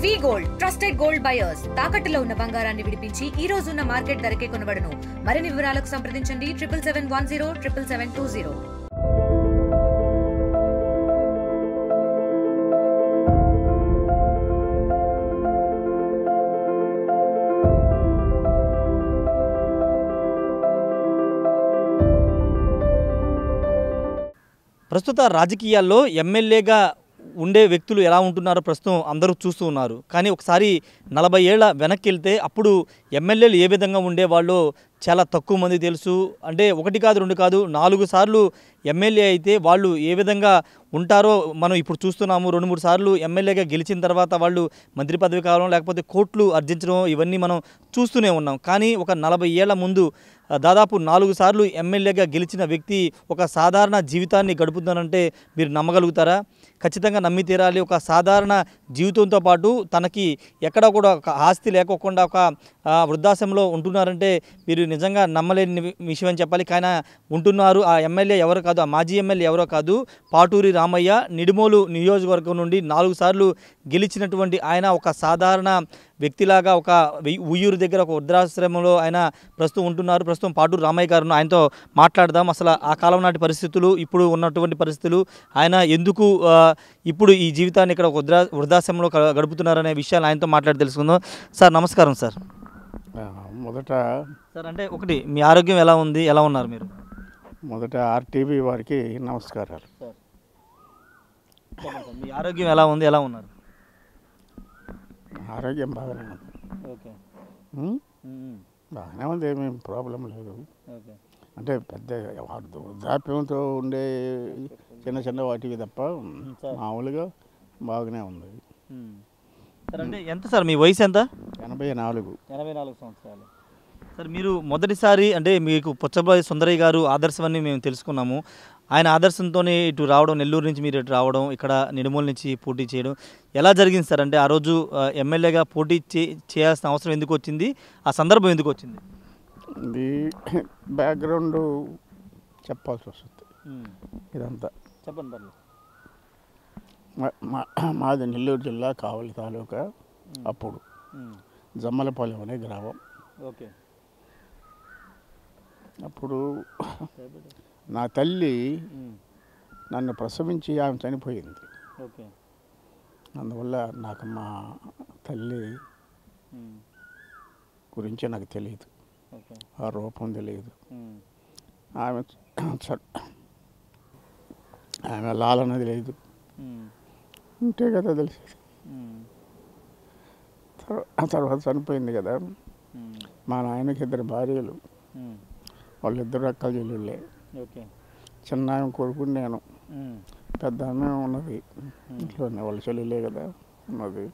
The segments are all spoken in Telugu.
వి గోల్డ్ ట్రస్టెడ్ గోల్డ్ బయర్స్ తాకట్టులో ఉన్న బంగారాన్ని విడిపించి ఈ రోజు ఉన్న మార్కెట్ ధరకే కొనబడును. మరిన్ని వివరాలకు సంప్రదించండి 7771077720. ప్రస్తుత రాజకీయాల్లో ఎమ్మెల్యేగా ఉండే వ్యక్తులు ఎలా ఉంటున్నారో ప్రస్తుతం అందరూ చూస్తూ ఉన్నారు. కానీ ఒకసారి 40 ఏళ్ల వెనక్కి వెళ్తే అప్పుడు ఎమ్మెల్యేలు ఏ విధంగా ఉండేవాళ్ళో చాలా తక్కువ మంది తెలుసు. అంటే 1 కాదు 2 కాదు 4 సార్లు ఎమ్మెల్యే అయితే వాళ్ళు ఏ విధంగా ఉంటారో మనం ఇప్పుడు చూస్తున్నాము. 2-3 సార్లు ఎమ్మెల్యేగా గెలిచిన తర్వాత వాళ్ళు మంత్రి పదవి కావడం లేకపోతే కోట్లు ఆర్జించడం ఇవన్నీ మనం చూస్తూనే ఉన్నాం. కానీ ఒక 40 ఏళ్ల ముందు దాదాపు 4 సార్లు ఎమ్మెల్యేగా గెలిచిన వ్యక్తి ఒక సాధారణ జీవితాన్ని గడుపుతానంటే మీరు నమ్మగలుగుతారా? ఖచ్చితంగా నమ్మి తీరాలి. ఒక సాధారణ జీవితంతో పాటు తనకి ఎక్కడ కూడా ఒక ఆస్తి లేకోకుండా ఒక వృద్ధాశ్రమంలో ఉంటున్నారంటే మీరు నిజంగా నమ్మలేని విషయం అని చెప్పాలి. కానీ ఉంటున్నారు. ఆ ఎమ్మెల్యే ఎవరో కాదు, ఆ మాజీ ఎమ్మెల్యే ఎవరో కాదు, పాటూరి రామయ్య. నిడిమోలు నియోజకవర్గం నుండి 4 సార్లు గెలిచినటువంటి ఆయన ఒక సాధారణ వ్యక్తిలాగా ఒక ఉయ్యూరు దగ్గర ఒక వృద్ధాశ్రమంలో ఆయన ప్రస్తుతం ఉంటున్నారు. ప్రస్తుతం పాటూరి రామయ్య గారు, ఆయనతో మాట్లాడదాం. అసలు ఆ కాలం నాటి పరిస్థితులు, ఇప్పుడు ఉన్నటువంటి పరిస్థితులు, ఆయన ఎందుకు ఇప్పుడు ఈ జీవితాన్ని ఇక్కడ ఒక వృద్ధాశ్రమంలో గడుపుతున్నారనే విషయాలు ఆయనతో మాట్లాడి తెలుసుకుందాం. సార్ నమస్కారం సార్. మొదట సార్ అంటే ఒకటి మీ ఆరోగ్యం ఎలా ఉంది, ఎలా ఉన్నారు మీరు? మొదట ఆర్టీవీ వారికి నమస్కారాలు. మీ ఆరోగ్యం ఎలా ఉంది, ఎలా ఉన్నారు? ఆరోగ్యం బాగానే ఉంది. ఓకే, బాగానే ఉంది, ఏమేమి ప్రాబ్లం లేదు. ఓకే. అంటే పెద్ద వృద్ధాప్యంతో ఉండే చిన్న చిన్న వాటికి తప్ప మామూలుగా బాగానే ఉంది. సార్ అంటే ఎంత సార్ మీ వయసు ఎంత? 84. 84 సంవత్సరాలు. సార్ మీరు మొదటిసారి అంటే మీకు పుచ్చబాయి సుందరయ్య గారు ఆదర్శమని మేము తెలుసుకున్నాము. ఆయన ఆదర్శంతోనే ఇటు రావడం, నెల్లూరు నుంచి మీరు ఇటు రావడం, ఇక్కడ నిడుమూల నుంచి పోటీ చేయడం ఎలా జరిగింది సార్? అంటే ఆ రోజు ఎమ్మెల్యేగా పోటీ చేయాల్సిన అవసరం ఎందుకు వచ్చింది, ఆ సందర్భం ఎందుకు వచ్చింది? ఇది బ్యాక్గ్రౌండ్ చెప్పాల్సి వస్తుంది. ఇదంతా చెప్పండి పర్లేదు. మాది నెల్లూరు జిల్లా కావలి తాలూకా. అప్పుడు జమ్మలపాలెం అనే గ్రామం. ఓకే. అప్పుడు నా తల్లి నన్ను ప్రసవించి ఆమె చనిపోయింది. ఓకే. అందువల్ల నాకు మా తల్లి గురించి నాకు తెలియదు, ఆ రూపం తెలియదు. ఆమె లాలన్నది లేదు, ఉంటే కదా తెలిసేది. తర్వాత చనిపోయింది కదా. మా నాయనకి 2 భార్యలు, వాళ్ళిద్దరు అక్కల చెల్లెళ్ళే. చిన్న ఆమె కొడుకు నేను, పెద్ద ఆమె ఉన్నది ఇంట్లోనే, వాళ్ళ చెల్లెలే కదా ఉన్నది.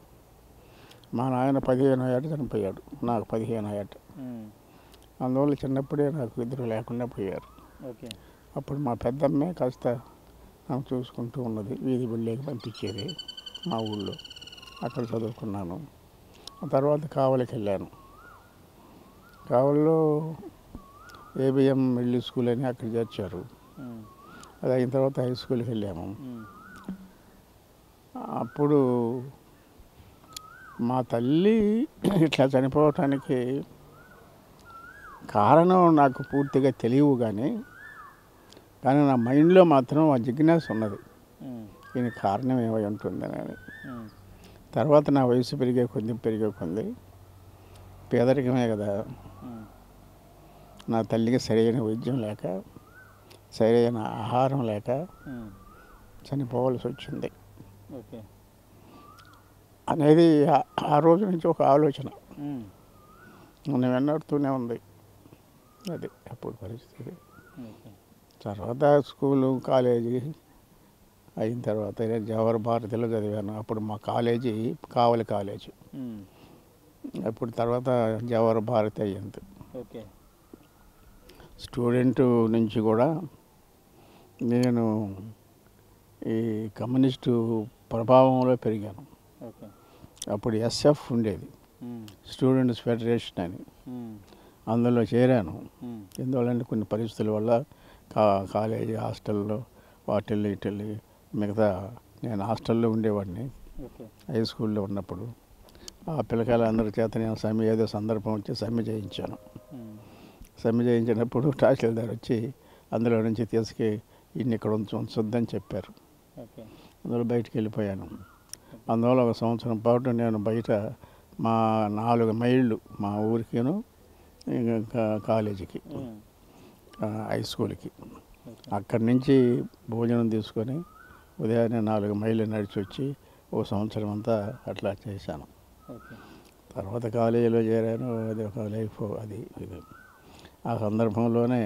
మా నాయన 15 ఏట చనిపోయాడు, నాకు 15 ఏట. అందువల్ల చిన్నప్పుడే నాకు 2 లేకుండా పోయారు. అప్పుడు మా పెద్దమ్మే కాస్త ఆమె చూసుకుంటూ ఉన్నది, వీధి బిళ్ళకి పంపించేది మా ఊళ్ళో. అక్కడ చదువుకున్నాను. ఆ తర్వాత కావలికి వెళ్ళాను. కావలిలో ఏబిఎం మిడిల్ స్కూల్ అని అక్కడ చేర్చారు. అది అయిన తర్వాత హై స్కూల్కి వెళ్ళాము. అప్పుడు మా తల్లి ఇట్లా చనిపోవటానికి కారణం నాకు పూర్తిగా తెలియవు, కానీ నా మైండ్లో మాత్రం ఆ జిజ్ఞాస ఉన్నది, దీనికి కారణం ఏమై ఉంటుందని. తర్వాత నా వయసు పెరిగే కొద్ది పేదరికమే కదా, నా తల్లికి సరైన వైద్యం లేక, సరైన ఆహారం లేక చనిపోవాల్సి వచ్చింది అనేది ఆ రోజు నుంచి ఒక ఆలోచన నన్ను వెన్నాడుతూనే ఉంది. అది అప్పుడు పరిస్థితి. తర్వాత స్కూలు కాలేజీ అయిన తర్వాత జవహర్ భారతిలో చదివాను. అప్పుడు మా కాలేజీ కావలి కాలేజీ. అప్పుడు తర్వాత జవహర్ భారతి అయ్యింది. స్టూడెంట్ నుంచి కూడా నేను ఈ కమ్యూనిస్టు ప్రభావంలో పెరిగాను. అప్పుడు SF ఉండేది, స్టూడెంట్స్ ఫెడరేషన్ అని. అందులో చేరాను. ఎందువల్లంటే కొన్ని పరిస్థితుల వల్ల కాలేజీ హాస్టల్లో వాటిల్లి మిగతా నేను హాస్టల్లో ఉండేవాడిని హై స్కూల్లో ఉన్నప్పుడు. ఆ పిల్లకాయలందరి చేత నేను సమ్మె ఏదో సందర్భం వచ్చి సమ్మె చేయించాను. సమ్మె చేయించినప్పుడు తహసీల్దార్ వచ్చి అందులో నుంచి తీసుకు ఇన్ని ఇక్కడ ఉంచొద్దని చెప్పారు. అందులో బయటికి వెళ్ళిపోయాను. అందువల్ల 1 సంవత్సరం పాటు నేను బయట మా 4 మైళ్ళు మా ఊరికిను ఇంకా కాలేజీకి హై స్కూల్కి అక్కడి నుంచి భోజనం తీసుకొని ఉదయాన్నే 4 మైళ్ళు నడిచి వచ్చి 1 సంవత్సరం అంతా అట్లా చేశాను. తర్వాత కాలేజీలో చేరాను. అది ఒక లైఫ్ అది ఇది. ఆ సందర్భంలోనే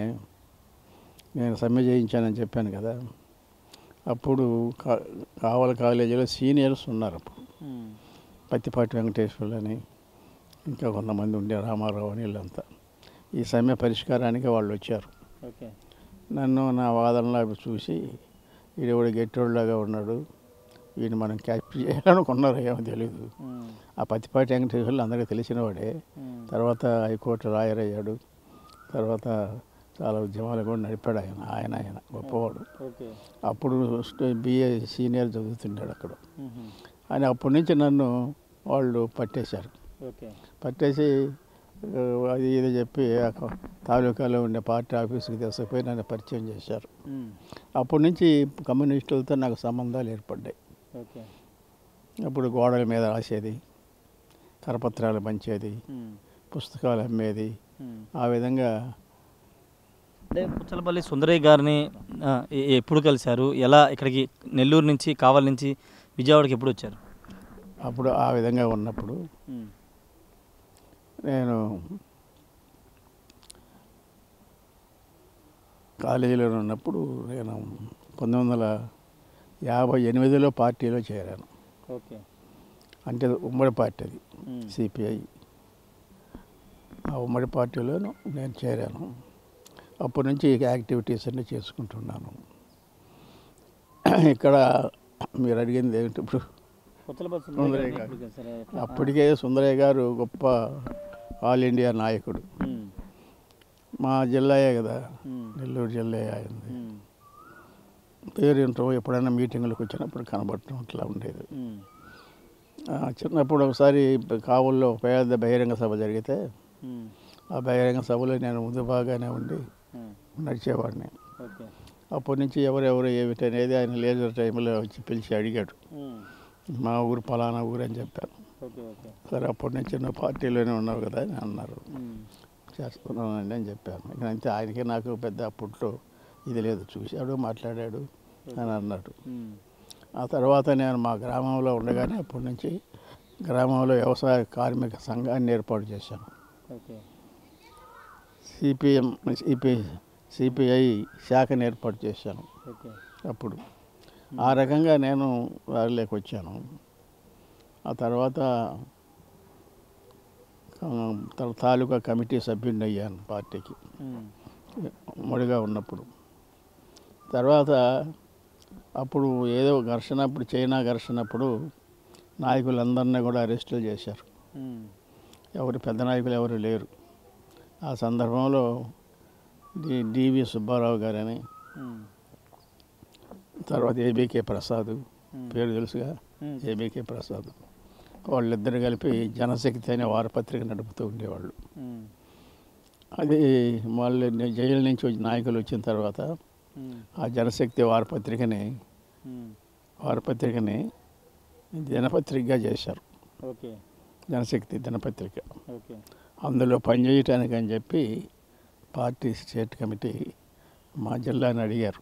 నేను సమ్మె చేయించానని చెప్పాను కదా, అప్పుడు కావలి కాలేజీలో సీనియర్స్ ఉన్నారు. అప్పుడు పత్తిపాటి వెంకటేశ్వర్లు అని ఇంకా కొంతమంది ఉండే, రామారావు అని వీళ్ళంతా. ఈ సమ్మె పరిష్కారానికి వాళ్ళు వచ్చారు. నన్ను నా వాదనలో చూసి వీడు గట్టివాళ్ళలాగా ఉన్నాడు, వీడిని మనం క్యాప్చర్ చేయాలనుకున్నారు, ఏమో తెలియదు. ఆ పత్తిపాటి వెంకటేశ్వర్లు అందరికీ తెలిసినవాడే. తర్వాత హైకోర్టు లాయర్ అయ్యాడు. తర్వాత చాలా ఉద్యమాలు కూడా నడిపాడు ఆయన గొప్పవాడు. అప్పుడు BA సీనియర్ చదువుతున్నాడు అక్కడ. అని అప్పటి నుంచి నన్ను వాళ్ళు పట్టేశారు. పట్టేసి అది ఇది చెప్పి తాలూకాలో ఉండే పార్టీ ఆఫీస్కి తీసుకుపోయి నన్ను పరిచయం చేశారు. అప్పటి నుంచి కమ్యూనిస్టులతో నాకు సంబంధాలు ఏర్పడ్డాయి. అప్పుడు గోడల మీద రాసేది, కరపత్రాలు పంచేది, పుస్తకాలు అమ్మేది. ఆ విధంగా. అంటే పుచ్చలపల్లి సుందరయ్య గారిని ఎప్పుడు కలిశారు? ఎలా ఇక్కడికి నెల్లూరు నుంచి, కావలి నుంచి విజయవాడకి ఎప్పుడు వచ్చారు? అప్పుడు ఆ విధంగా ఉన్నప్పుడు నేను కాలేజీలో ఉన్నప్పుడు నేను 1958లో పార్టీలో చేరాను. అంటే ఉమ్మడి పార్టీ అది, CPI. ఆ ఉమ్మడి పార్టీలో నేను చేరాను. అప్పటి నుంచి యాక్టివిటీస్ అన్నీ చేసుకుంటున్నాను. ఇక్కడ మీరు అడిగింది ఏమిటి ఇప్పుడు? సుందరయ్య గారు అప్పటికే సుందరయ్య గారు గొప్ప ఆల్ ఇండియా నాయకుడు. మా జిల్లాయే కదా, నెల్లూరు జిల్లా అయింది. పేరు ఎప్పుడైనా మీటింగులకు వచ్చినప్పుడు కనబడటం అట్లా ఉండేది. చిన్నప్పుడు ఒకసారి కావుల్లో పేద బహిరంగ సభ జరిగితే ఆ బహిరంగ సభలో నేను ముందు బాగానే ఉండి నడిచేవాడిని. అప్పటి నుంచి ఎవరెవరు ఏమిటనేది ఆయన లేజర్ టైంలో వచ్చి పిలిచి అడిగాడు. మా ఊరు పలానా ఊరు అని చెప్పాను. సరే అప్పటి నుంచి నువ్వు పార్టీలోనే ఉన్నావు కదా అని అన్నారు. చేస్తున్నానండి అని చెప్పాను. ఇక అంతే, ఆయనకి నాకు పెద్ద అప్పట్లో ఇది లేదు, చూశాడు మాట్లాడాడు అని అన్నాడు. ఆ తర్వాత నేను మా గ్రామంలో ఉండగానే అప్పటి నుంచి గ్రామంలో వ్యవసాయ కార్మిక సంఘాన్ని ఏర్పాటు చేశాను. CPI శాఖను ఏర్పాటు చేశాను. అప్పుడు ఆ రకంగా నేను వారిలోకి వచ్చాను. ఆ తర్వాత తాలూకా కమిటీ సభ్యుడిని అయ్యాను పార్టీకి ఉమ్మడిగా ఉన్నప్పుడు. తర్వాత అప్పుడు ఏదో ఘర్షణ, అప్పుడు చైనా ఘర్షణ అప్పుడు నాయకులందరినీ కూడా అరెస్టులు చేశారు. ఎవరు పెద్ద నాయకులు ఎవరు లేరు. ఆ సందర్భంలో DV సుబ్బారావు గారని, తర్వాత ABK ప్రసాద్, పేరు తెలుసుగా, ABK ప్రసాద్, వాళ్ళిద్దరు కలిపి జనశక్తి అనే వారపత్రిక నడుపుతూ ఉండేవాళ్ళు. అది వాళ్ళు జైలు నుంచి వచ్చి నాయకులు వచ్చిన తర్వాత ఆ జనశక్తి వారపత్రికని దినపత్రికగా చేశారు. జనశక్తి దినపత్రిక. అందులో పనిచేయటానికి అని చెప్పి పార్టీ స్టేట్ కమిటీ మా జిల్లాని అడిగారు,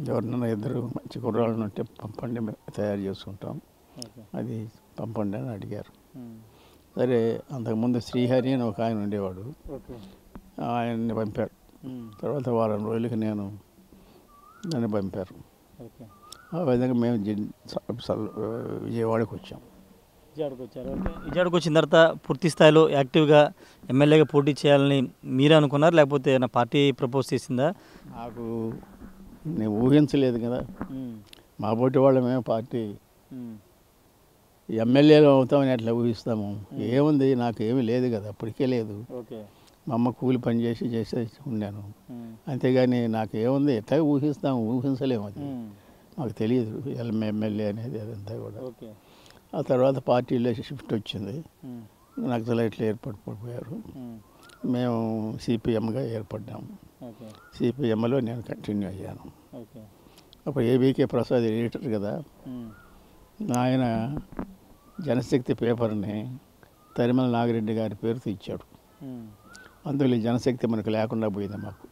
ఎవరినైనా ఇద్దరు మంచి కుర్రాళ్ళని ఉంటే పంపండి, తయారు చేసుకుంటాం, అది పంపండి అని అడిగారు. సరే, అంతకుముందు శ్రీహరి అని ఒక ఆయన ఉండేవాడు, ఆయన్ని పంపారు. తర్వాత వారం రోజులకి నన్ను పంపారు. ఆ విధంగా మేము విజయవాడకు వచ్చాం. విజయవాడకు వచ్చిన తర్వాత పూర్తి స్థాయిలో యాక్టివ్గా ఎమ్మెల్యేగా పోటీ చేయాలని మీరే అనుకున్నారు, లేకపోతే నా పార్టీ ప్రపోజ్ చేసిందా? నాకు నేను ఊహించలేదు కదా. మా పోటీ వాళ్ళ మేము పార్టీ ఎమ్మెల్యేలు అవుతామని అట్లా ఊహిస్తాము. ఏముంది, నాకు ఏమీ లేదు కదా, అప్పటికే లేదు. మా అమ్మ కూలి పని చేసి ఉన్నాను, అంతేగాని నాకు ఏముంది, ఎట్లా ఊహిస్తాము, ఊహించలేము. అది మాకు తెలియదు ఎమ్మెల్యే అనేది, అదంతా కూడా. ఆ తర్వాత పార్టీలో షిఫ్ట్ వచ్చింది. నక్సలైట్లు ఏర్పడిపోయారు. మేము సిపిఎంగా ఏర్పడ్డాము. సిపిఎంలో నేను కంటిన్యూ అయ్యాను. అప్పుడు ఏబీకే ప్రసాద్ ఎడిటర్ కదా, ఆయన జనశక్తి పేపర్ని తరిమల నాగిరెడ్డి గారి పేరుతో ఇచ్చాడు. అందులో ఈ జనశక్తి మనకు లేకుండా పోయింది. మాకు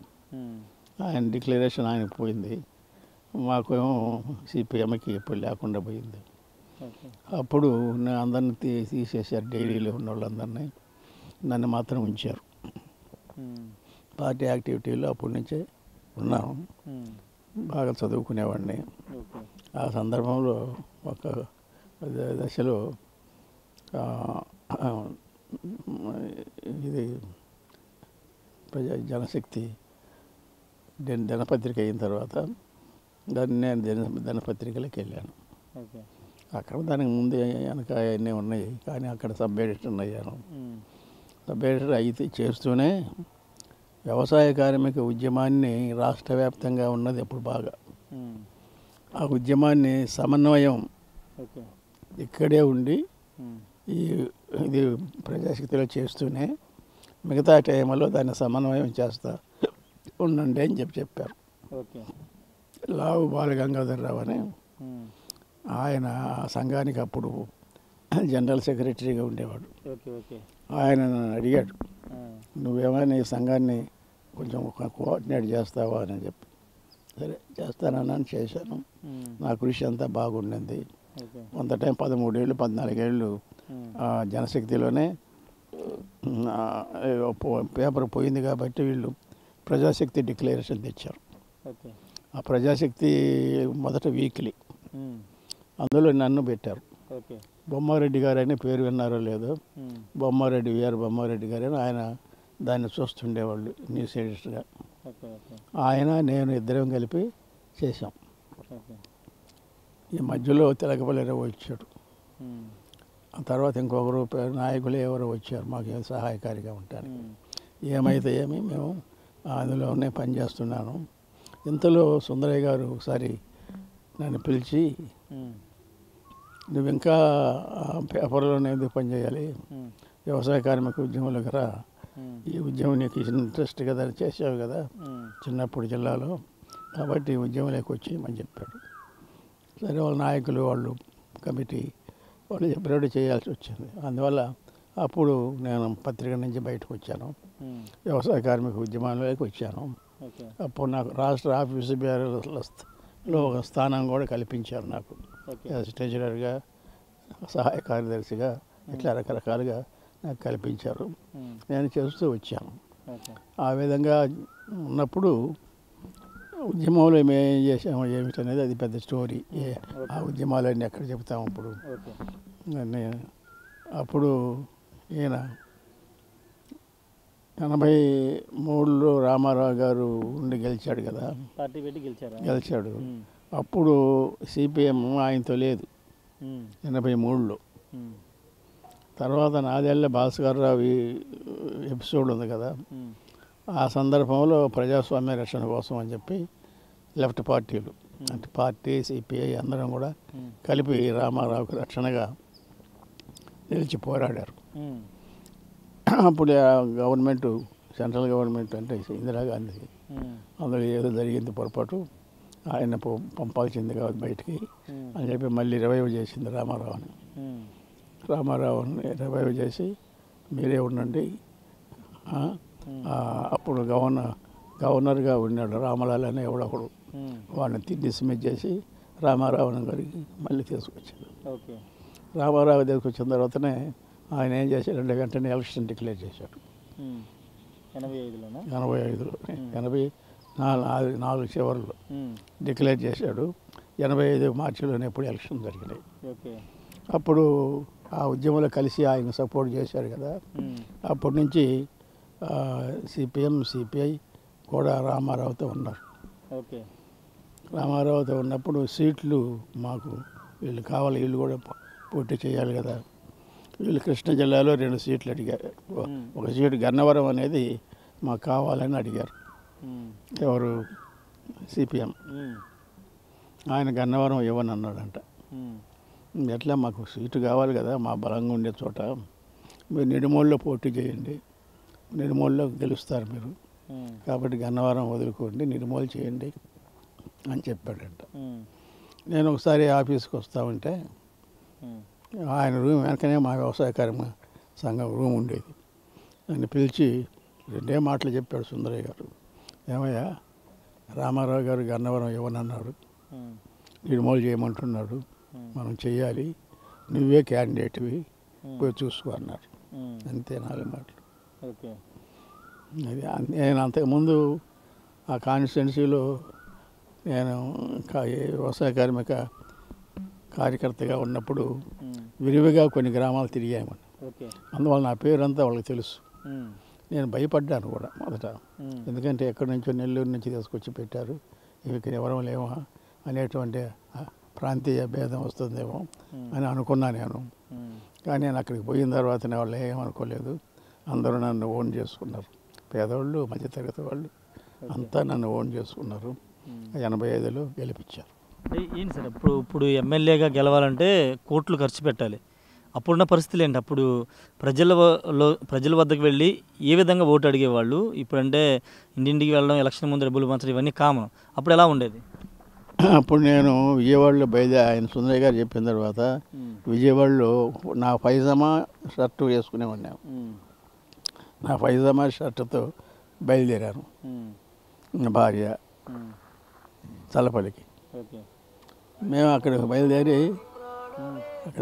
ఆయన డిక్లరేషన్ ఆయనకు పోయింది, మాకేమో సిపిఎంకి ఎప్పుడు లేకుండా పోయింది. అప్పుడు నేను అందరిని తీసేశారు, డైరీలో ఉన్న వాళ్ళందరినీ, నన్ను మాత్రం ఉంచారు. పార్టీ యాక్టివిటీలో అప్పటి నుంచే ఉన్నాను. బాగా చదువుకునేవాడిని. ఆ సందర్భంలో ఒక దశలో ఇది జనశక్తి దినపత్రిక అయిన తర్వాత నేను దినపత్రికలకు వెళ్ళాను. అక్కడ దానికి ముందు వెనక అవన్నీ ఉన్నాయి, కానీ అక్కడ సబ్ ఎడిటర్ అయ్యాను. సబ్ ఎడిటర్ అయితే చేస్తూనే వ్యవసాయ కార్మిక ఉద్యమాన్ని రాష్ట్ర వ్యాప్తంగా ఉన్నది అప్పుడు బాగా. ఆ ఉద్యమాన్ని సమన్వయం ఇక్కడే ఉండి ఇది ప్రజాశక్తిలో చేస్తూనే మిగతా టైంలో దాన్ని సమన్వయం చేస్తా ఉండండి అని చెప్పారు. లావు బాలగంగాధరరావు అని ఆయన ఆ సంఘానికి అప్పుడు జనరల్ సెక్రటరీగా ఉండేవాడు. ఆయన నన్ను అడిగాడు, నువ్వేమైనా ఈ సంఘాన్ని కొంచెం కోఆర్డినేట్ చేస్తావా అని చెప్పి. సరే చేస్తానని చేశాను. నా కృషి అంతా బాగుండింది. కొంత టైం 13 ఏళ్ళు 14 ఏళ్ళు జనశక్తిలోనే పేపర్ పోయింది కాబట్టి వీళ్ళు ప్రజాశక్తి డిక్లరేషన్ తెచ్చారు. ఆ ప్రజాశక్తి మొదట వీక్లీ, అందులో నన్ను పెట్టారు. బొమ్మారెడ్డి గారు అని పేరు విన్నారో లేదో, బొమ్మారెడ్డి వీఆర్ బొమ్మారెడ్డి గారు అని ఆయన దాన్ని చూస్తుండేవాళ్ళు న్యూస్ ఎడిటర్గా. ఆయన నేను ఇద్దరం కలిపి చేశాం. ఈ మధ్యలో తిలకపల్లి రావు వచ్చాడు. ఆ తర్వాత ఇంకొకరు నాయకులు ఎవరో వచ్చారు మాకు సహాయకారిగా ఉంటానికి. ఏమైతే ఏమి మేము అందులోనే పనిచేస్తున్నాను. ఇంతలో సుందరయ్య గారు ఒకసారి నన్ను పిలిచి, నువ్వు ఇంకా పేపర్లోనే ఎందుకు పనిచేయాలి, వ్యవసాయ కార్మిక ఉద్యమంలోకి రా, ఈ ఉద్యమం నీకు ఇంట్రెస్ట్ కదా, చేసావు కదా చిన్నప్పుడు జిల్లాలో, కాబట్టి ఈ ఉద్యమంలోకి వచ్చి అని చెప్పాడు. సరే వాళ్ళ నాయకులు వాళ్ళు కమిటీ వాళ్ళు చెప్పినట్టు చేయాల్సి వచ్చింది. అందువల్ల అప్పుడు నేను పత్రిక నుంచి బయటకు వచ్చాను, వ్యవసాయ కార్మిక ఉద్యమంలోకి వచ్చాను. అప్పుడు నాకు రాష్ట్ర ఆఫీసు బేరర్లో ఒక స్థానం కూడా కల్పించారు. నాకు ట్రెజరర్గా, సహాయ కార్యదర్శిగా, ఇట్లా రకరకాలుగా నాకు కల్పించారు. నేను చేస్తూ వచ్చాను. ఆ విధంగా ఉన్నప్పుడు ఉద్యమంలో మేము ఏం చేసాము ఏమిటనేది అది పెద్ద స్టోరీ. ఆ ఉద్యమాలన్నీ ఎక్కడ చెప్తాము ఇప్పుడు. అప్పుడు ఈయన 83లో రామారావు గారు ఉండి గెలిచాడు కదా, గెలిచాడు. అప్పుడు సిపిఎం ఆయనతో లేదు 83లో. తర్వాత నాదేళ్ల భాస్కర్ రావు ఎపిసోడ్ ఉంది కదా, ఆ సందర్భంలో ప్రజాస్వామ్య రక్షణ కోసం అని చెప్పి లెఫ్ట్ పార్టీలు అంటే పార్టీ సిపిఐ అందరం కూడా కలిపి రామారావుకి రక్షణగా నిలిచి పోరాడారు. అప్పుడు గవర్నమెంట్, సెంట్రల్ గవర్నమెంట్ అంటే ఇందిరాగాంధీ, అందులో ఏదో జరిగింది పొరపాటు, ఆయన పంపాల్సింది కాబట్టి బయటికి అని చెప్పి మళ్ళీ రివైవ్ చేసింది రామారావుని. రామారావుని రివైవ్ చేసి మీరే ఉండండి. అప్పుడు గవర్నర్గా ఉన్నాడు రామలాల్ అనే ఎవడొకడు, వాడిని డిస్మిస్ చేసి రామారావు గారికి మళ్ళీ తీసుకొచ్చాడు. రామారావు తీసుకొచ్చిన తర్వాతనే ఆయన ఏం చేశాడంటే వెంటనే ఎలక్షన్ డిక్లేర్ చేశాడు. 85లో 84 చివరిలో డిక్లేర్ చేశాడు. 85 మార్చిలోనే ఎప్పుడు ఎలక్షన్ జరిగినాయి. అప్పుడు ఆ ఉద్యమంలో కలిసి ఆయన సపోర్ట్ చేశారు కదా. అప్పటి నుంచి సిపిఎం సిపిఐ కూడా రామారావుతో ఉన్నారు. రామారావుతో ఉన్నప్పుడు సీట్లు మాకు వీళ్ళు కావాలి, వీళ్ళు కూడా పోటీ చేయాలి కదా. వీళ్ళు కృష్ణా జిల్లాలో 2 సీట్లు అడిగారు. ఒక సీటు గన్నవరం అనేది మాకు కావాలని అడిగారు. ఎవరు? సిపిఎం. ఆయన గన్నవరం ఇవ్వని అన్నాడంట. ఎట్లా మాకు సీటు కావాలి కదా, మా బలంగా ఉండే చోట మీరు నిడుమోళ్ళలో పోటీ చేయండి, నిడుమోళ్ళలో గెలుస్తారు మీరు, కాబట్టి గన్నవరం వదులుకోండి, నిర్మూలన చేయండి అని చెప్పాడంట. నేను ఒకసారి ఆఫీస్కి వస్తూ ఉంటే ఆయన రూమ్ వెనకనే మా వ్యవసాయ సంఘం రూమ్ ఉండేది. నన్ను పిలిచి 2 మాటలు చెప్పాడు సుందరయ్య గారు. ఏమయ్యా, రామారావు గారు గన్నవరం ఇవ్వనన్నాడు, నిర్మూలన చేయమంటున్నాడు, మనం చెయ్యాలి, నువ్వే క్యాండిడేట్వి, పోయి చూసుకో అన్నారు. అంతే 4 మాటలు. అది నేను అంతకుముందు ఆ కాన్స్టిట్యున్సీలో నేను వ్యవసాయ కార్మిక కార్యకర్తగా ఉన్నప్పుడు విరివిగా కొన్ని గ్రామాలు తిరిగామని, అందువల్ల నా పేరంతా వాళ్ళకి తెలుసు. నేను భయపడ్డాను కూడా మొదట, ఎందుకంటే ఎక్కడి నుంచో నెల్లూరు నుంచి తీసుకొచ్చి పెట్టారు, ఇక్కడ ఎవరం లేవా అనేటువంటి ప్రాంతీయ భేదం వస్తుందేమో అని అనుకున్నా నేను. కానీ నేను అక్కడికి పోయిన తర్వాత వాళ్ళు ఏమనుకోలేదు, అందరూ నన్ను ఓన్ చేసుకున్నారు. పేదవాళ్ళు, మధ్యతరగతి వాళ్ళు అంతా నన్ను ఓన్ చేసుకున్నారు. 85లో గెలిపించారు. ఏంటి సార్ ఇప్పుడు ఎమ్మెల్యేగా గెలవాలంటే కోట్లు ఖర్చు పెట్టాలి. అప్పుడున్న పరిస్థితులు ఏంటి? అప్పుడు ప్రజల వద్దకు వెళ్ళి ఏ విధంగా ఓటు అడిగేవాళ్ళు? ఇప్పుడంటే ఇంటింటికి వెళ్ళడం, ఎలక్షన్ ముందు డబ్బులు పంచడం ఇవన్నీ కామన్. అప్పుడు ఎలా ఉండేది? అప్పుడు నేను విజయవాడలో ఆయన సుందరయ్య గారు చెప్పిన తర్వాత విజయవాడలో నా పైజామా షర్టు వేసుకునేవాడిని. నా పైజామా షర్టుతో బయలుదేరాను. నా భార్య చల్లపల్లికి. మేము అక్కడ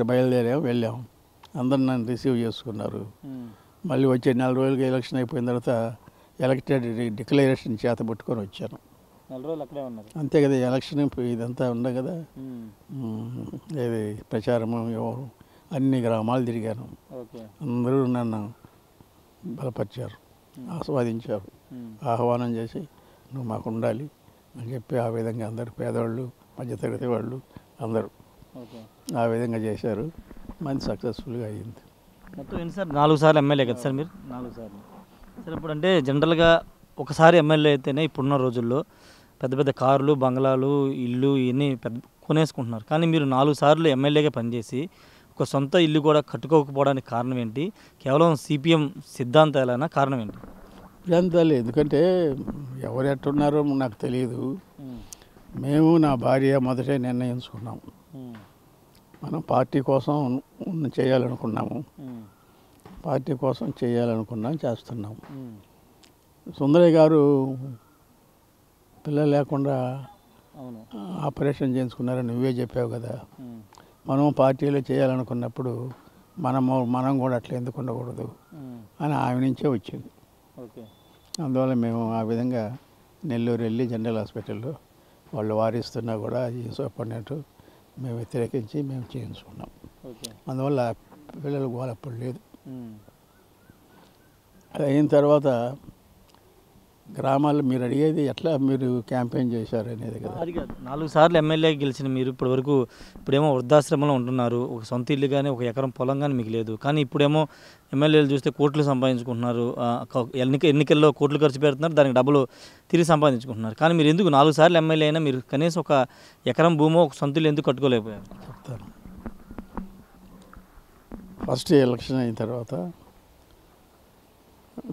బయలుదేరాము, వెళ్ళాము. అందరు నన్ను రిసీవ్ చేసుకున్నారు. మళ్ళీ వచ్చే 4 రోజులకి ఎలక్షన్ అయిపోయిన తర్వాత ఎలక్టెడ్ డిక్లరేషన్ చేత పట్టుకొని వచ్చాను. 4 రోజులు అక్కడే ఉన్నారు. అంతే కదా, ఎలక్షన్ ఇదంతా ఉండదు కదా, ఏది ప్రచారము అన్ని గ్రామాలు తిరిగాను. అందరూ నన్ను బలపరిచారు, ఆస్వాదించారు, ఆహ్వానం చేసి నువ్వు మాకు ఉండాలి అని చెప్పి ఆ విధంగా అందరు పేదవాళ్ళు, మధ్యతరగతి వాళ్ళు అందరూ ఆ విధంగా చేశారు. మంచి సక్సెస్ఫుల్గా అయ్యింది. మొత్తం ఎన్నిసార్లు? 4 సార్లు ఎమ్మెల్యే కదా సార్ మీరు? 4 సార్లు. సార్ ఇప్పుడు అంటే జనరల్గా ఒకసారి ఎమ్మెల్యే అయితేనే ఇప్పుడున్న రోజుల్లో పెద్ద పెద్ద కార్లు, బంగ్లాలు, ఇల్లు ఇవన్నీ కొనేసుకుంటున్నారు. కానీ మీరు 4 సార్లు ఎమ్మెల్యేగా పనిచేసి ఒక సొంత ఇల్లు కూడా కట్టుకోకపోవడానికి కారణం ఏంటి? కేవలం సిపిఎం సిద్ధాంతాలైనా కారణం ఏంటి? సిద్ధాంతాలు ఎందుకంటే ఎవరు ఎట్టున్నారో నాకు తెలియదు. మేము నా భార్య మొదటే నిర్ణయించుకున్నాము, మనం పార్టీ కోసం చేయాలనుకున్నాము, పార్టీ కోసం చేయాలనుకున్నాం, చేస్తున్నాము. సుందరయ్య గారు పిల్లలు లేకుండా ఆపరేషన్ చేయించుకున్నారని నువ్వే చెప్పావు కదా, మనం పార్టీలో చేయాలనుకున్నప్పుడు మనం కూడా అట్లా ఎందుకు ఉండకూడదు అని ఆమె నుంచే వచ్చింది. అందువల్ల మేము ఆ విధంగా నెల్లూరు వెళ్ళి జనరల్ హాస్పిటల్లో వాళ్ళు వారిస్తున్నా కూడా ఈ సూపర్నెట్ మేము వ్యతిరేకించి మేము చేయించుకున్నాం. అందువల్ల పిల్లలు గోలప్పుడు లేదు. అది అయిన తర్వాత గ్రామాల్లో మీరు అడిగేది ఎట్లా మీరు క్యాంపెయిన్ చేశారు అనేది కదా. అది కాదు, 4 సార్లు ఎమ్మెల్యే గెలిచిన మీరు ఇప్పటివరకు ఇప్పుడేమో వృద్ధాశ్రమంలో ఉంటున్నారు. ఒక సొంత ఇల్లు కానీ, ఒక ఎకరం పొలం కానీ మీకు లేదు. కానీ ఇప్పుడేమో ఎమ్మెల్యేలు చూస్తే కోట్లు సంపాదించుకుంటున్నారు, ఎన్నికల్లో కోట్లు ఖర్చు పెడుతున్నారు, దానికి డబ్బులు తిరిగి సంపాదించుకుంటున్నారు. కానీ మీరు ఎందుకు 4 సార్లు ఎమ్మెల్యే అయినా మీరు కనీసం ఒక ఎకరం భూమో, ఒక సొంత ఇల్లు ఎందుకు కట్టుకోలేకపోయారు? చెప్తాను. ఫస్ట్ ఎలక్షన్ అయిన తర్వాత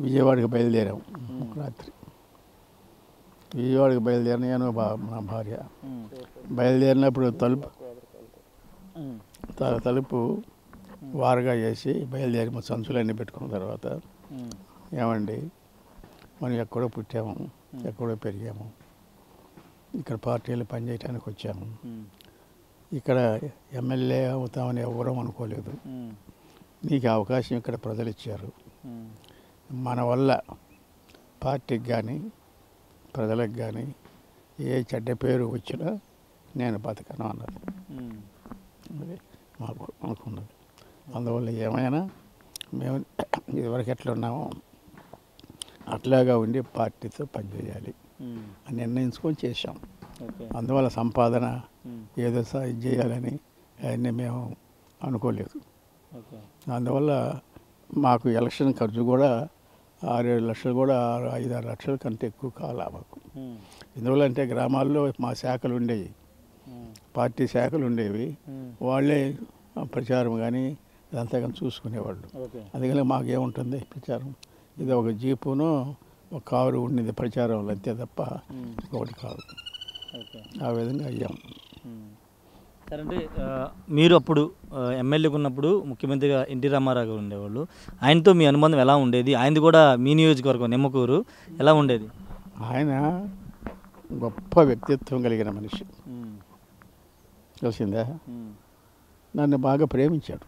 విజయవాడకి బయలుదేరాము. రాత్రి విజయవాడకి బయలుదేరిన నేను నా భార్య బయలుదేరినప్పుడు తలుపు వారుగా చేసి బయలుదేరి మా సంచులన్నీ పెట్టుకున్న తర్వాత, ఏమండి మనం ఎక్కడో పుట్టాము, ఎక్కడో పెరిగాము, ఇక్కడ పార్టీలు పనిచేయడానికి వచ్చాము, ఇక్కడ ఎమ్మెల్యే అవుతామని ఎవరూ అనుకోలేదు, నీకు అవకాశం ఇక్కడ ప్రజలు ఇచ్చారు, మన వల్ల పార్టీకి కానీ ప్రజలకు కానీ ఏ చెడ్డ పేరు వచ్చినా నేను బతకను అన్నది మాకు అనుకున్నది. అందువల్ల ఏమైనా మేము ఇదివరకు ఎట్లా ఉన్నామో అట్లాగా ఉండి పార్టీతో పనిచేయాలి అని నిర్ణయించుకొని చేశాం. అందువల్ల సంపాదన ఏదో ఇది చేయాలని అవన్నీ మేము అనుకోలేదు. అందువల్ల మాకు ఎలక్షన్ ఖర్చు కూడా 6-7 లక్షలు కూడా 5-6 లక్షల కంటే ఎక్కువ కావాలి మాకు. ఎందువల్ల అంటే గ్రామాల్లో మా శాఖలు ఉండేవి, పార్టీ శాఖలు ఉండేవి, వాళ్ళే ప్రచారం కానీ ఇదంతా కానీ చూసుకునేవాళ్ళు. అందుకని మాకేముంటుంది ప్రచారం, ఇది ఒక జీపును ఒక కారు ఉండేది ప్రచారంలో అంతే తప్ప ఒకటి కాదు. ఆ విధంగా అయ్యాం. సరే, అంటే మీరు అప్పుడు ఎమ్మెల్యేగా ఉన్నప్పుడు ముఖ్యమంత్రిగా ఎన్టీ రామారావు గారు ఉండేవాళ్ళు. ఆయనతో మీ అనుబంధం ఎలా ఉండేది? ఆయనది కూడా మీ నియోజకవర్గం నిమ్మకూరు, ఎలా ఉండేది? ఆయన గొప్ప వ్యక్తిత్వం కలిగిన మనిషి, తెలిసిందా. నన్ను బాగా ప్రేమించాడు.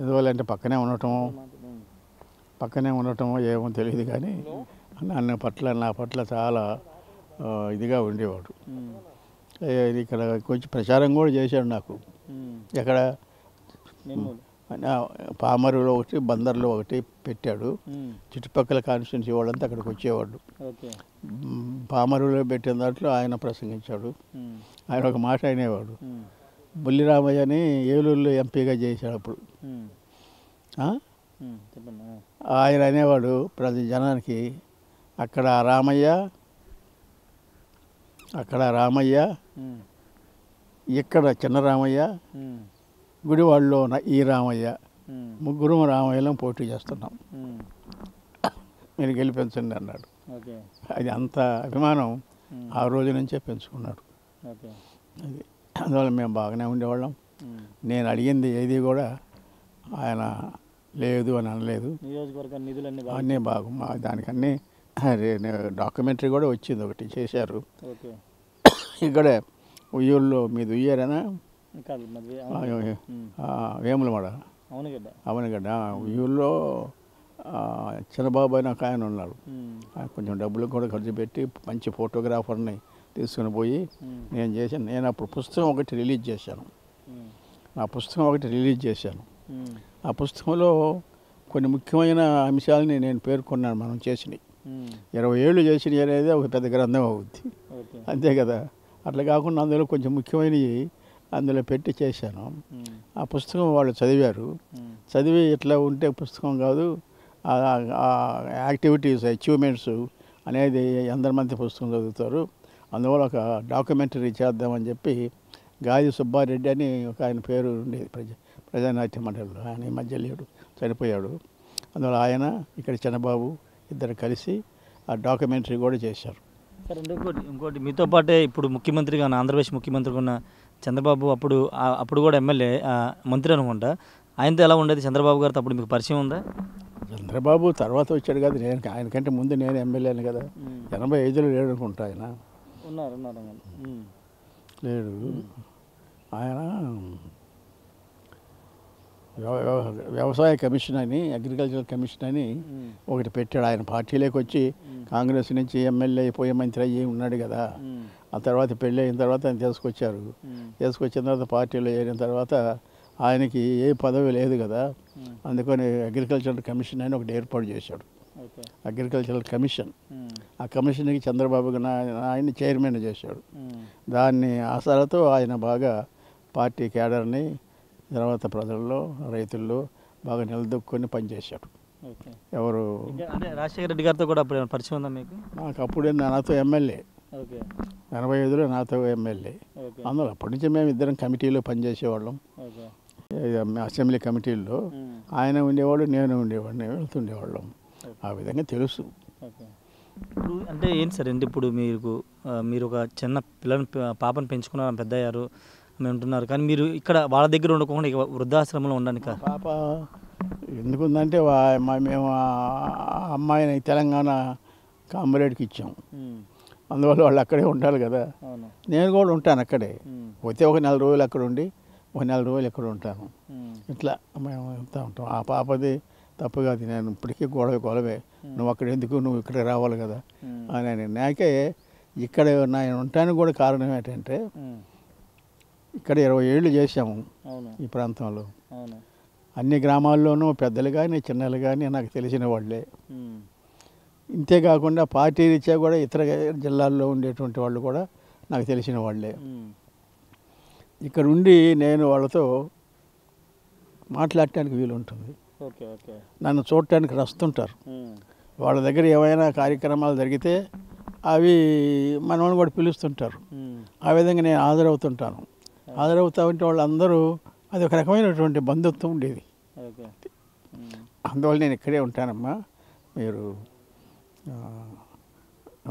ఎందువల్లంటే పక్కనే ఉండటం ఏమో తెలియదు కానీ నా పట్ల చాలా ఇదిగా ఉండేవాడు. ఇక్కడ కొంచెం ప్రచారం కూడా చేశాడు నాకు. ఎక్కడ పామరులో ఒకటి, బందర్లో ఒకటి పెట్టాడు. చుట్టుపక్కల కాన్స్టిట్యున్సీ వాళ్ళంతా అక్కడికి వచ్చేవాళ్ళు. పామరులో పెట్టిన దాంట్లో ఆయన ప్రసంగించాడు. ఆయన ఒక మాట అనేవాడు, బుల్లిరామయ్యని ఏలూరులో ఎంపీగా చేశాడు అప్పుడు. ఆయన అనేవాడు ప్రతి జనానికి, అక్కడ రామయ్య, ఇక్కడ చిన్న రామయ్య, గుడివాడలో ఈ రామయ్య, ముగ్గురు రామయ్యలను పోటీ చేస్తున్నాం, మీరు గెలిపించండి అన్నాడు. అది అంత అభిమానం ఆ రోజు నుంచే పెంచుకున్నాడు. అది అందువల్ల మేము బాగానే ఉండేవాళ్ళం. నేను అడిగింది ఏది కూడా ఆయన లేదు అని అనలేదు. అన్నీ దానికన్నీ డాక్యుమెంటరీ కూడా వచ్చింది, ఒకటి చేశారు. ఇక్కడే ఉయ్యూరులో, మీది ఉయ్యారేనా? వేములవాడ, అవనగడ్డ. ఉయ్యూరులో చిన్నబాబు అని ఒక ఆయన ఉన్నాడు. కొంచెం డబ్బులు కూడా ఖర్చు పెట్టి మంచి ఫోటోగ్రాఫర్ని తీసుకుని పోయి నేను అప్పుడు పుస్తకం ఒకటి రిలీజ్ చేశాను. ఆ పుస్తకంలో కొన్ని ముఖ్యమైన అంశాలని నేను పేర్కొన్నాను. మనం చేసినవి 20 ఏళ్ళు చేసినవి అనేది ఒక పెద్ద గ్రంథం అవుద్ది, అంతే కదా. అట్లా కాకుండా అందులో కొంచెం ముఖ్యమైనవి అందులో పెట్టి చేశాను. ఆ పుస్తకం వాళ్ళు చదివారు. చదివి ఇట్లా ఉంటే పుస్తకం కాదు, యాక్టివిటీస్, అచీవ్మెంట్స్ అనేది ఎందరిమంది పుస్తకం చదువుతారు, అందువల్ల ఒక డాక్యుమెంటరీ చేద్దామని చెప్పి గాజి సుబ్బారెడ్డి అని ఒక ఆయన పేరు ఉండేది ప్రజానాట్య మండలిలో. ఆయన ఈ మధ్య లేడు, చనిపోయాడు. అందువల్ల ఆయన, ఇక్కడ చిన్నబాబు ఇద్దరు కలిసి ఆ డాక్యుమెంటరీ కూడా చేశారు. సరే, ఇంకోటి మీతో పాటే ఇప్పుడు ముఖ్యమంత్రిగా ఉన్న, ఆంధ్రప్రదేశ్ ముఖ్యమంత్రిగా ఉన్న చంద్రబాబు అప్పుడు కూడా ఎమ్మెల్యే, మంత్రి అనుకుంటా. ఆయనతో ఎలా ఉండేది? చంద్రబాబు గారితో అప్పుడు మీకు పరిచయం ఉందా? చంద్రబాబు తర్వాత వచ్చాడు కదా, ఆయనకంటే ముందు నేను ఎమ్మెల్యేని కదా. 85లో లేడు అనుకుంటా ఆయన. లేడు. ఆయన వ్యవసాయ కమిషన్ అని, అగ్రికల్చరల్ కమిషన్ అని ఒకటి పెట్టాడు. ఆయన పార్టీలోకి వచ్చి కాంగ్రెస్ నుంచి ఎమ్మెల్యే అయిపోయే మంత్రి అయ్యి ఉన్నాడు కదా. ఆ తర్వాత పెళ్ళి అయిన తర్వాత ఆయన తీసుకొచ్చిన తర్వాత పార్టీలో చేరిన తర్వాత ఆయనకి ఏ పదవి లేదు కదా. అందుకని అగ్రికల్చరల్ కమిషన్ అని ఒకటి ఏర్పాటు చేశాడు, అగ్రికల్చరల్ కమిషన్. ఆ కమిషన్కి చంద్రబాబు ఆయన్ని చైర్మన్ చేశాడు. దాన్ని ఆసరాతో ఆయన బాగా పార్టీ క్యాడర్ని, తర్వాత ప్రజల్లో, రైతుల్లో బాగా నిలదొక్కుని పనిచేశాడు. ఎవరు అంటే రాజశేఖర రెడ్డి గారితో కూడా అప్పుడు పరిచయం ఉందా మీకు? నాకు అప్పుడే నాతో ఎమ్మెల్యే, 85లో నాతో ఎమ్మెల్యే. అందులో అప్పటి నుంచి మేము ఇద్దరం కమిటీలో పనిచేసేవాళ్ళం. అసెంబ్లీ కమిటీల్లో ఆయన ఉండేవాడు, నేను ఉండేవాడిని, వెళ్తుండేవాళ్ళం. ఆ విధంగా తెలుసు. ఇప్పుడు అంటే ఏంటి సార్, అంటే ఇప్పుడు మీరు ఒక చిన్న పాపను పెంచుకున్నారు, పెద్ద అయ్యారు అని ఉంటున్నారు, కానీ మీరు ఇక్కడ వాళ్ళ దగ్గర ఉండకుండా ఇక వృద్ధాశ్రమంలో ఉండడానికి పాప ఎందుకుందంటే మేము అమ్మాయిని తెలంగాణ కామ్రేడ్కి ఇచ్చాం. అందువల్ల వాళ్ళు అక్కడే ఉండాలి కదా. నేను కూడా ఉంటాను అక్కడే. పోతే ఒక 4 రోజులు అక్కడ ఉండి ఒక 4 రోజులు ఎక్కడ ఉంటాను. ఇట్లా మేము వెళ్తూ ఉంటాం. ఆ పాపది తప్పు కాదు, నేను ఇప్పటికీ గొడవే, నువ్వు అక్కడ ఎందుకు, నువ్వు ఇక్కడ రావాలి కదా అని. నాకే ఇక్కడ నేను ఉండటానికి కూడా కారణం ఏంటంటే, ఇక్కడ 20 ఏళ్ళు చేశాము ఈ ప్రాంతంలో. అన్ని గ్రామాల్లోనూ పెద్దలు కానీ చిన్నలు కానీ నాకు తెలిసిన వాళ్ళే. ఇంతేకాకుండా పార్టీ రీత్యా కూడా ఇతర జిల్లాల్లో ఉండేటువంటి వాళ్ళు కూడా నాకు తెలిసిన వాళ్ళే. ఇక్కడ ఉండి నేను వాళ్ళతో మాట్లాడటానికి వీలుంటుంది. నన్ను చూడటానికి వస్తుంటారు. వాళ్ళ దగ్గర ఏమైనా కార్యక్రమాలు జరిగితే అవి మనల్ని కూడా పిలుస్తుంటారు. ఆ విధంగా నేను హాజరవుతుంటాను. హాజరవుతా ఉంటే వాళ్ళందరూ అది ఒక రకమైనటువంటి బంధుత్వం ఉండేది. అందువల్ల నేను ఇక్కడే ఉంటానమ్మా, మీరు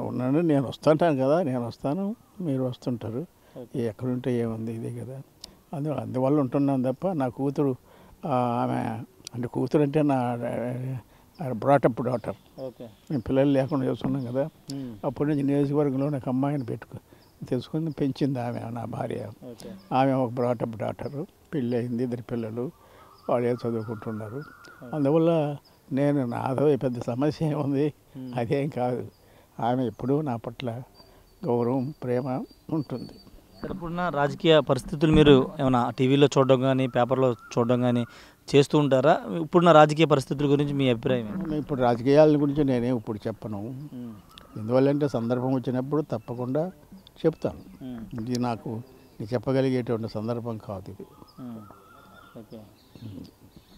ఉన్నాను, నేను వస్తుంటాను కదా, నేను వస్తాను, మీరు వస్తుంటారు, ఎక్కడుంటే ఏముంది ఇదే కదా, అందువల్ల ఉంటున్నాను తప్ప నా కూతురు ఆమె అంటే కూతురు అంటే నా బ్రాటప్ డాటర్. మేము పిల్లలు లేకుండా చేస్తున్నాం కదా, అప్పటి నుంచి నియోజకవర్గంలో నాకు అమ్మాయిని తెలుసుకుని పెంచింది ఆమె, నా భార్య. ఆమె ఒక బ్రాటప్ డాటరు, పెళ్ళి అయింది, 2 పిల్లలు, వాళ్ళు చదువుకుంటున్నారు. అందువల్ల నేను నాదో పెద్ద సమస్య ఏముంది, అదేం కాదు. ఆమె ఎప్పుడూ నా పట్ల గౌరవం, ప్రేమ ఉంటుంది. ఇప్పుడున్న రాజకీయ పరిస్థితులు మీరు ఏమైనా టీవీలో చూడడం కానీ పేపర్లో చూడడం కానీ చేస్తూ ఉంటారా? ఇప్పుడున్న రాజకీయ పరిస్థితుల గురించి మీ అభిప్రాయం ఏంటి? ఇప్పుడు రాజకీయాల గురించి నేనే ఇప్పుడు చెప్పను. ఎందువల్లంటే సందర్భం వచ్చినప్పుడు తప్పకుండా చెప్తాను. ఇది నాకు చెప్పగలిగేటువంటి సందర్భం కాదు ఇది. ఓకే.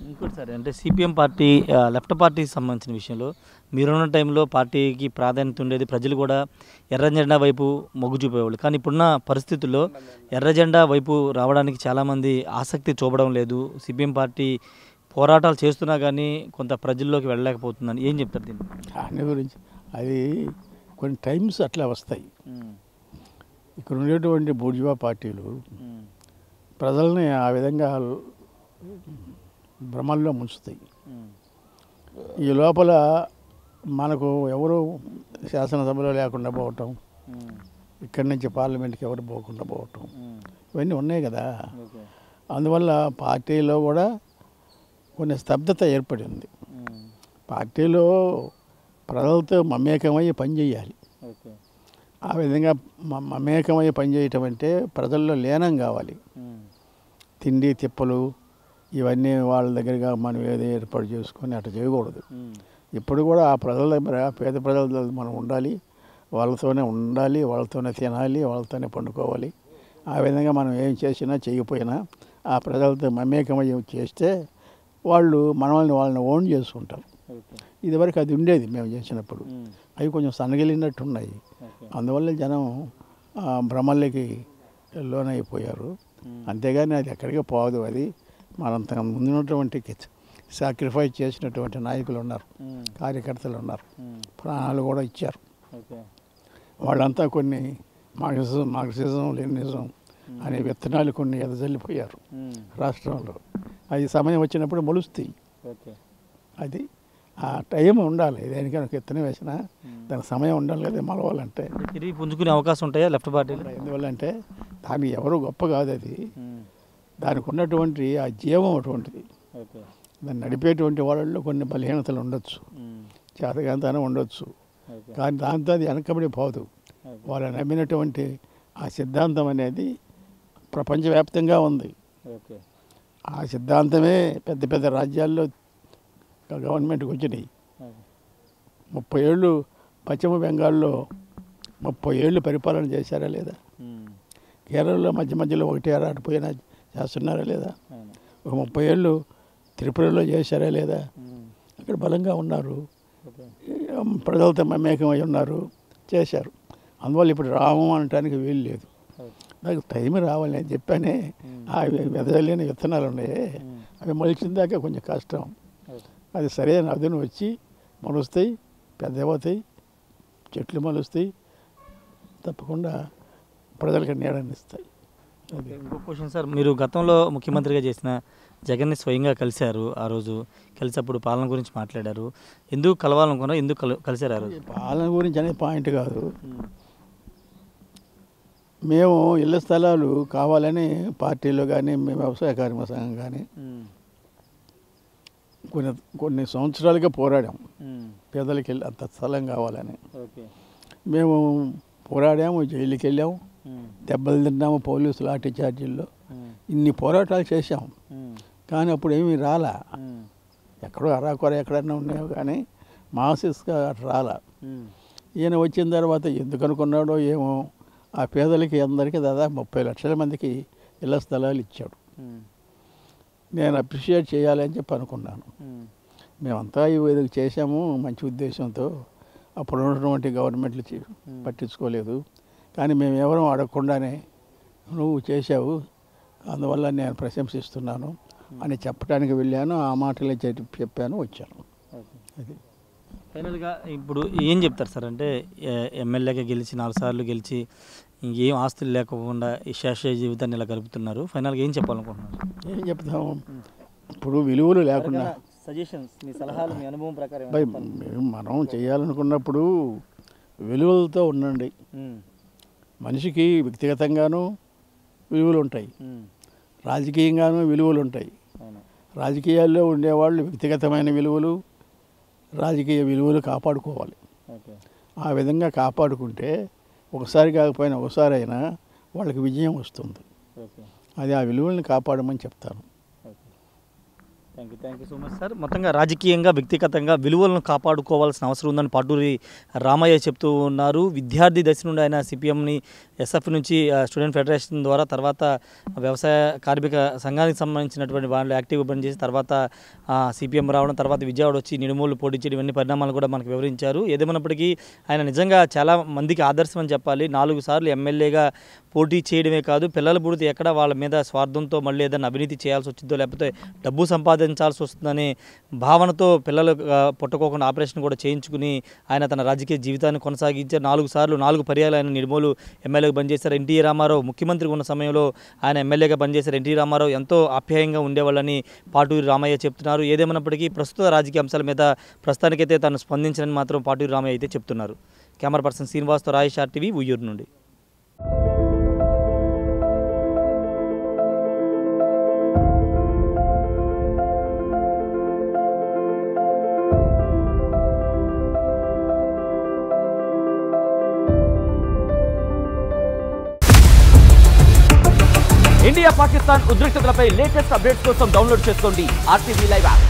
ఇంకోటి సరే, అంటే సిపిఎం పార్టీ లెఫ్ట్ పార్టీకి సంబంధించిన విషయంలో మీరున్న టైంలో పార్టీకి ప్రాధాన్యత ఉండేది, ప్రజలు కూడా ఎర్ర జెండా వైపు మొగ్గు చూపేవాళ్ళు. కానీ ఇప్పుడున్న పరిస్థితుల్లో ఎర్ర జెండా వైపు రావడానికి చాలామంది ఆసక్తి చూపడం లేదు. సిపిఎం పార్టీ పోరాటాలు చేస్తున్నా కానీ కొంత ప్రజల్లోకి వెళ్ళలేకపోతుందని ఏం చెప్తారు దీన్ని? దాని గురించి అది కొన్ని టైమ్స్ అట్లా వస్తాయి. ఇక్కడ ఉండేటువంటి బూర్జువా పార్టీలు ప్రజల్ని ఆ విధంగా భ్రమల్లో ముంచుతాయి. ఈ లోపల మనకు ఎవరు శాసనసభలో లేకుండా పోవటం, ఇక్కడి నుంచి పార్లమెంట్కి ఎవరు పోకుండా పోవటం, ఇవన్నీ ఉన్నాయి కదా. అందువల్ల పార్టీలో కూడా కొన్ని స్తబ్దత ఏర్పడింది. పార్టీలో ప్రజలతో మమేకమై పనిచేయాలి. ఆ విధంగా మమేకమై పనిచేయటం అంటే ప్రజల్లో లీనం కావాలి. తిండి తిప్పలు ఇవన్నీ వాళ్ళ దగ్గరగా మనం ఏదో ఏర్పాటు చేసుకొని అట్లా చేయకూడదు. ఇప్పుడు కూడా ఆ ప్రజల దగ్గర, పేద ప్రజల దగ్గర మనం ఉండాలి, వాళ్ళతోనే ఉండాలి, వాళ్ళతోనే తినాలి, వాళ్ళతోనే పండుకోవాలి. ఆ విధంగా మనం ఏం చేసినా చేయకపోయినా ఆ ప్రజలతో మమేకమై చేస్తే వాళ్ళు వాళ్ళని ఓన్ చేసుకుంటారు. ఇదివరకు అది ఉండేది మేము చేసినప్పుడు. అవి కొంచెం సన్నగిలినట్టు ఉన్నాయి. అందువల్ల జనం భ్రమల్లోకి లోనైపోయారు. అంతేగాని అది ఎక్కడికి పోదు. అది మనంత ముందున్నటువంటి సాక్రిఫైస్ చేసినటువంటి నాయకులు ఉన్నారు, కార్యకర్తలు ఉన్నారు, ప్రాణాలు కూడా ఇచ్చారు. వాళ్ళంతా కొన్ని మార్క్సిజం లెనినిజం అనే విత్తనాలు కొన్ని ఎదజల్లిపోయారు రాష్ట్రంలో. అది సమయం వచ్చినప్పుడు మొలుస్తాయి. అది ఆ టైం ఉండాలి. దేనికైనా ఒక విత్తనం వేసినా దానికి సమయం ఉండాలి కదా మొలవాలంటే. తిరిగి పుంజుకునే అవకాశం ఉంటాయా లెఫ్ట్ పార్టీలో? ఎందువల్లంటే దానికి ఎవరు గొప్ప కాదు. అది దానికి ఉన్నటువంటి ఆ జీవం అటువంటిది. దాన్ని నడిపేటువంటి వాళ్ళల్లో కొన్ని బలహీనతలు ఉండొచ్చు, చేతగాంతనం ఉండొచ్చు, కానీ దాంతో అది వెనకబడి పోదు. వాళ్ళు నమ్మినటువంటి ఆ సిద్ధాంతం అనేది ప్రపంచవ్యాప్తంగా ఉంది. ఆ సిద్ధాంతమే పెద్ద పెద్ద రాజ్యాల్లో గవర్నమెంట్కి వచ్చినాయి. 30 ఏళ్ళు పశ్చిమ బెంగాల్లో 30 ఏళ్ళు పరిపాలన చేశారా లేదా? కేరళలో మధ్య మధ్యలో 1 ఏడాది అటుపోయినా చేస్తున్నారా లేదా? ఒక 30 ఏళ్ళు త్రిపురలో చేశారా లేదా? అక్కడ బలంగా ఉన్నారు, ప్రజలతో మమేకమై ఉన్నారు, చేశారు. అందువల్ల ఇప్పుడు రాము అనటానికి వీలు లేదు. నాకు టైం రావాలి. నేను చెప్పానే ఆ వెదజలేని విత్తనాలు ఉన్నాయి, అవి మొలిచిన దాకా కొంచెం కష్టం. అది సరైన అదును వచ్చి మొలుస్తాయి, పెద్దవతాయి, చెట్లు మొలుస్తాయి, తప్పకుండా ప్రజలకు నీడనిస్తాయి. ఇంకో క్వశ్చన్ సార్, మీరు గతంలో ముఖ్యమంత్రిగా చేసిన జగన్ని స్వయంగా కలిశారు. ఆ రోజు కలిసినప్పుడు పాలన గురించి మాట్లాడారు. ఎందుకు కలవాలనుకున్నారు, ఎందుకు కలిశారు ఆ రోజు? పాలన గురించి అనే పాయింట్ కాదు. మేము ఇళ్ల స్థలాలు కావాలని పార్టీలో కానీ మేము వ్యవసాయ కార్మిక సంఘం కానీ కొన్ని సంవత్సరాలుగా పోరాడాం. పేదలకి అంత స్థలం కావాలని మేము పోరాడాము, జైలుకి వెళ్ళాము, దెబ్బలు తిన్నాము, పోలీసు లాఠీ ఛార్జీల్లో ఇన్ని పోరాటాలు చేశాము. కానీ అప్పుడు ఏమీ రాలా. ఎక్కడో అరాకొర ఎక్కడన్నా ఉన్నాయో కానీ మాసిస్గా రాలా. ఈయన వచ్చిన తర్వాత ఎందుకు అనుకున్నాడో ఏమో ఆ పేదలకి అందరికీ దాదాపు 30 లక్షల మందికి ఇళ్ల స్థలాలు ఇచ్చాడు. నేను అప్రిషియేట్ చేయాలి అని చెప్పి అనుకున్నాను. మేమంతా ఇవి చేశాము మంచి ఉద్దేశంతో. అప్పుడు ఉన్నటువంటి గవర్నమెంట్లు పట్టించుకోలేదు. కానీ మేము ఎవరూ అడగకుండానే నువ్వు చేశావు, అందువల్ల నేను ప్రశంసిస్తున్నాను అని చెప్పడానికి వెళ్ళాను. ఆ మాటలే చెప్పాను, వచ్చాను. అది ఫైనల్గా ఇప్పుడు ఏం చెప్తారు సార్? అంటే ఎమ్మెల్యేగా గెలిచి 4 సార్లు గెలిచి ఇంకేం ఆస్తులు లేకుండా ఈ శాశ్వత జీవితాన్ని ఇలా గడుపుతున్నారు. ఫైనల్గా ఏం చెప్పాలనుకుంటున్నారు? ఏం చెప్తాము, ఇప్పుడు విలువలు లేకుండా సజెషన్స్, మీ సలహాలు, మీ అనుభవం ప్రకారం మనం చేయాలనుకున్నప్పుడు విలువలతో ఉండండి. మనిషికి వ్యక్తిగతంగానూ విలువలు ఉంటాయి, రాజకీయంగానూ విలువలు ఉంటాయి. రాజకీయాల్లో ఉండేవాళ్ళు వ్యక్తిగతమైన విలువలు, రాజకీయ విలువలు కాపాడుకోవాలి. ఆ విధంగా కాపాడుకుంటే ఒకసారి కాకపోయినా ఒకసారి అయినా వాళ్ళకి విజయం వస్తుంది. అది ఆ విలువల్ని కాపాడమని చెప్తాను. Thank you so much sir. మొత్తంగా రాజకీయంగా, వ్యక్తిగతంగా విలువలను కాపాడుకోవాల్సిన అవసరం ఉందని పాటూరి రామయ్య చెప్తూ ఉన్నారు. విద్యార్థి దశ నుండి ఆయన సిపిఎంని, ఎస్ఎఫ్ నుంచి స్టూడెంట్ ఫెడరేషన్ ద్వారా, తర్వాత వ్యవసాయ కార్మిక సంఘానికి సంబంధించినటువంటి వాళ్ళు యాక్టివ్గా పనిచేసి తర్వాత సిపిఎం రావడం, తర్వాత విజయవాడ వచ్చి నిడుమూలు పోటీ చేయడం, ఇవన్నీ పరిణామాలు కూడా మనకు వివరించారు. ఏదేమైనప్పటికీ ఆయన నిజంగా చాలా మందికి ఆదర్శం అని చెప్పాలి. 4 సార్లు ఎమ్మెల్యేగా పోటీ చేయడమే కాదు, పిల్లలు పుడితే ఎక్కడ వాళ్ళ మీద స్వార్థంతో మళ్ళీ ఏదైనా అవినీతి చేయాల్సి వచ్చిందో, లేకపోతే డబ్బు సంపాదించాల్సి వస్తుందనే భావనతో పిల్లలు పుట్టుకోకుండా ఆపరేషన్ కూడా చేయించుకుని ఆయన తన రాజకీయ జీవితాన్ని కొనసాగించారు. 4 సార్లు 4 పర్యాలు ఆయన నిడుమూలు ఎమ్మెల్యేగా పనిచేశారు. ఎన్టీ రామారావు ముఖ్యమంత్రిగా ఉన్న సమయంలో ఆయన ఎమ్మెల్యేగా పనిచేశారు. ఎన్టీ రామారావు ఎంతో ఆప్యాయంగా ఉండేవాళ్ళని పాటూరి రామయ్య చెప్తున్నారు. ఏదేమైనప్పటికీ ప్రస్తుత రాజకీయ అంశాల మీద ప్రస్తుతానికైతే తాను స్పందించని మాత్రం పాటూరి రామయ్య అయితే చెప్తున్నారు. Camera person శ్రీనివాస్తో Rayesh RTV, Uyyuru నుండి. ఇండియా పాకిస్తాన్ ఉద్రిక్తతలపై లేటెస్ట్ అప్డేట్స్ కోసం డౌన్లోడ్ చేసుకోండి RTV లైవ్ యాప్.